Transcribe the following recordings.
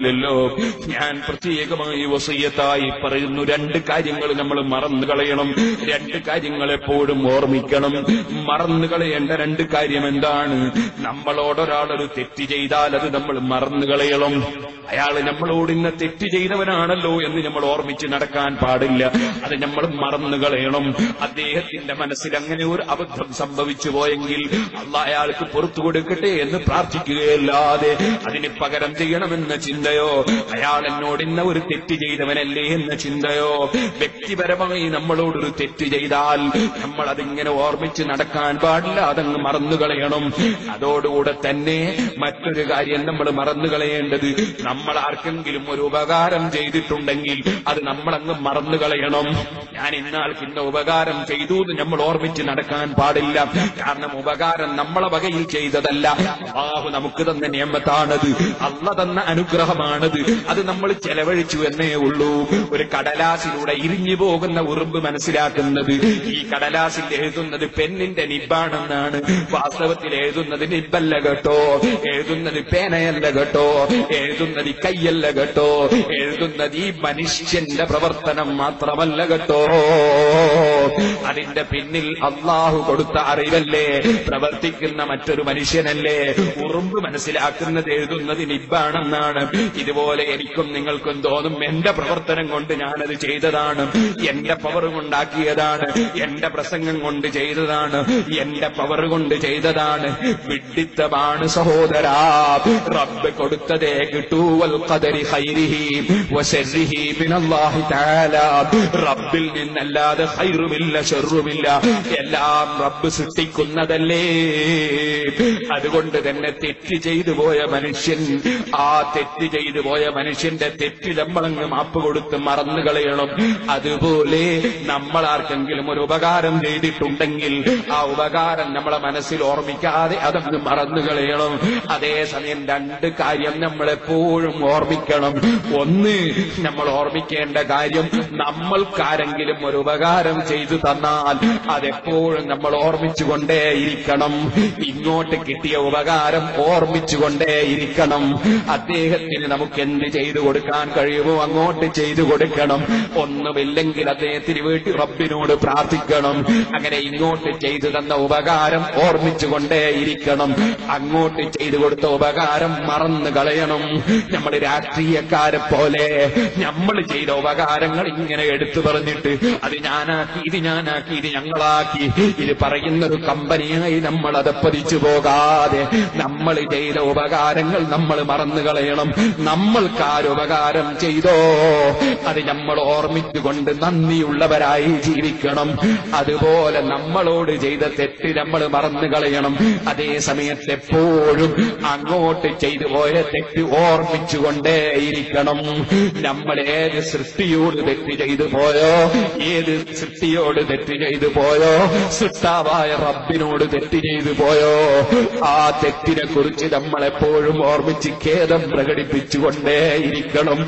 ല്ലോ ഞാൻ പ്രത്യേകമായി വസിയത്തായി പറയുന്നു, രണ്ട് കാര്യങ്ങൾ നമ്മൾ മറന്നു കളയണം. രണ്ട് കാര്യങ്ങൾ എപ്പോഴും ഓർമ്മിക്കണം. മറന്നു കളയേണ്ട രണ്ട് കാര്യം എന്താണ്? നമ്മളോടൊരാളൊരു തെറ്റ് ചെയ്താൽ അത് നമ്മൾ മറന്നു കളയണം. അയാൾ നമ്മളോട് ഇന്ന് തെറ്റ് ചെയ്തവനാണല്ലോ എന്ന് നമ്മൾ ഓർമ്മിച്ച് നടക്കാൻ പാടില്ല. അത് നമ്മൾ മറന്നു കളയണം. അദ്ദേഹത്തിന്റെ മനസ്സിൽ അങ്ങനെ ഒരു അബദ്ധം സംഭവിച്ചു പോയെങ്കിൽ അല്ലാഹ് അയാൾക്ക് പുറത്തു കൊടുക്കട്ടെ എന്ന് പ്രാർത്ഥിക്കുകയല്ലാതെ അതിന് പകരം ചെയ്യണമെന്ന ചിന്തയോ, അയാൾ എന്നോട് ഇന്ന ഒരു തെറ്റ് ചെയ്തവനല്ലേ എന്ന ചിന്തയോ, വ്യക്തിപരമായി നമ്മളോടൊരു തെറ്റ് ചെയ്താൽ നമ്മൾ അതിങ്ങനെ ഓർമ്മിച്ച് നടക്കാൻ പാടില്ല. അതങ്ങ് മറന്നു കളയണം. അതോടുകൂടെ തന്നെ മറ്റൊരു കാര്യം നമ്മൾ മറന്നു കളയേണ്ടത്, നമ്മൾ ആർക്കെങ്കിലും ഒരു ഉപകാരം ചെയ്തിട്ടുണ്ടെങ്കിൽ അത് നമ്മളങ്ങ് മറന്നു കളയണം. ഞാൻ ഇന്നാൾക്ക് ഇന്ന ഉപകാരം ചെയ്തു എന്ന് നമ്മൾ ഓർമ്മിച്ച് നടക്കാൻ പാടില്ല. കാരണം ഉപകാരം നമ്മളെ വകയിൽ ചെയ്തതല്ല, അല്ലാഹു നമുക്ക് തന്ന നിയമത്താണത്, അല്ലാഹു തന്ന അനുഗ്രഹമാണത്. അത് നമ്മൾ ചെലവഴിച്ചു എന്നേ ഉള്ളൂ. ഒരു കടലാസിലൂടെ ഇരിഞ്ഞു പോകുന്ന ഉറുമ്പ് മനസ്സിലാക്കുന്നത് ഈ കടലാസിൽ എഴുതുന്നത് പെന്നിന്റെ നിബ്ബാണെന്നാണ്. വാസ്തവത്തിൽ എഴുതുന്നത് നിബ്ബല്ല കേട്ടോ, എഴുതുന്നത് പേനയല്ല കേട്ടോ, എഴുതുന്നത് കയ്യല്ല കേട്ടോ, എഴുതുന്നത് ഈ മനുഷ്യന്റെ പ്രവർത്തനം മാത്രമല്ല കേട്ടോ. അതിന്റെ പിന്നിൽ അല്ലാഹു കൊടുത്ത അറിവല്ലേ, പ്രവർത്തിക്കുന്ന മറ്റൊരു മനുഷ്യനല്ലേ. ഉറുമ്പ് മനസ്സിലാക്കുന്നത് എഴുതുന്നത് നിബ്ബാണെന്നാണ്. ഇതുപോലെ എനിക്കും നിങ്ങൾക്കും തോന്നും, എന്റെ പ്രവർത്തനം കൊണ്ട് ഞാനത് ചെയ്തതാണ്, എന്റെ പവർ കൊണ്ടാക്കിയതാണ്, എന്റെ പ്രസംഗം കൊണ്ട് ചെയ്തതാണ്, എന്റെ പവർ കൊണ്ട് ചെയ്തതാണ്. വിഡ്ഢിത്തമാണ് സഹോദരാ. റബ്ബ് കൊടുത്തതേ കിട്ടൂ. വൽ ഖദരി ഖൈരിഹി വശർരിഹി മിനല്ലാഹി തആല. റബ്ബിൽ നിന്നല്ലാതെ ഖൈറുമില്ല ശർറുമില്ല, എല്ലാം റബ്ബ് സൃഷ്ടിക്കുന്നതല്ലേ. അതുകൊണ്ട് തന്നെ തെറ്റ് ചെയ്തു പോയ മനുഷ്യൻ, ആ തെറ്റ് ചെയ്തു പോയ മനുഷ്യന്റെ തെറ്റ് നമ്മളങ്ങ് മാപ്പ് കൊടുത്ത് മറന്നു കളയണം. അതുപോലെ നമ്മൾ ആർക്കെങ്കിലും ഒരു ഉപകാരം ചെയ്തിട്ടുണ്ടെങ്കിൽ ആ ഉപകാരം നമ്മളെ മനസ്സിൽ ഓർമ്മിക്കാതെ അതങ്ങ് മറന്നു കളയണം. അതേസമയം രണ്ട് കാര്യം നമ്മളെപ്പോഴും ഓർമ്മിക്കണം. ഒന്ന്, നമ്മൾ ഓർമ്മിക്കേണ്ട കാര്യം, നമ്മൾക്കാരെങ്കിലും ഒരു ഉപകാരം ചെയ്തു തന്നാൽ അതെപ്പോഴും നമ്മൾ ഓർമ്മിച്ചുകൊണ്ടേയിരിക്കണം. ഇങ്ങോട്ട് കിട്ടിയ ഉപകാരം ഓർമ്മിച്ചുകൊണ്ടേയിരിക്കണം. അദ്ദേഹത്തിന് നമുക്ക് എന്ത് ചെയ്തു കൊടുക്കാൻ കഴിയുമോ അങ്ങോട്ട് ചെയ്തു കൊടുക്കണം. ഒന്നുമില്ലെങ്കിൽ അദ്ദേഹത്തിന് വേണ്ടി റബ്ബിനോട് പ്രാർത്ഥിക്കണം. അങ്ങനെ ഇങ്ങോട്ട് ചെയ്തു തന്ന ഉപകാരം ഓർമ്മിച്ചുകൊണ്ടേയിരിക്കണം. അങ്ങോട്ട് ചെയ്തു കൊടുത്ത ഉപകാരം മറന്നു കളയണം. നമ്മൾ രാഷ്ട്രീയക്കാരെ പോലെ നമ്മൾ ചെയ്ത ഉപകാരങ്ങൾ ഇങ്ങനെ എടുത്തു പറഞ്ഞിട്ട് അത് ഞാനാക്കി, ഇത് ഞാനാക്കി, ഇത് ഞങ്ങളാക്കി, ഇത് പറയുന്നൊരു കമ്പനിയായി നമ്മൾ അതപ്പതിച്ചു പോകാതെ നമ്മൾ ചെയ്ത ഉപകാരങ്ങൾ നമ്മൾ മറന്നു കളയണം. നമ്മൾക്കാരുപകാരം ചെയ്തോ അത് നമ്മൾ ഓർമ്മിച്ചുകൊണ്ട് നന്ദിയുള്ളവരായി ജീവിക്കണം. അതുപോലെ നമ്മളോട് ചെയ്ത തെറ്റ് നമ്മൾ മറന്നു കളയണം. അതേ സമയത്ത് എപ്പോഴും അങ്ങോട്ട് ചെയ്തു പോയ തെറ്റ് ഓർമ്മിച്ചുകൊണ്ടേയിരിക്കണം. നമ്മൾ ഏത് സൃഷ്ടിയോട് തെറ്റ് ചെയ്തു പോയോ, ഏത് സൃഷ്ടിയോട് തെറ്റ് ചെയ്തു പോയോ, സൃഷ്ടാവായ റബ്ബിനോട് തെറ്റ് ചെയ്തു പോയോ, ആ തെറ്റിനെ കുറിച്ച് നമ്മളെപ്പോഴും ഓർമ്മിച്ച് ഖേദം പ്രകടിപ്പിച്ചുകൊണ്ടേയിരിക്കണം.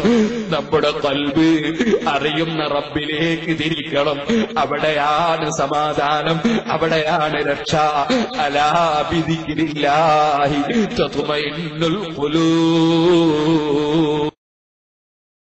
നമ്മുടെ ഖൽബ് അറിയുന്ന റബ്ബിലേക്ക് തിരിക്കണം. അവിടെയാണ് സമാധാനം, അവിടെയാണ് രക്ഷ. അലാ ബിദിക്രില്ലാഹി തത്മഇന്നുൽ ഖുലൂബ്.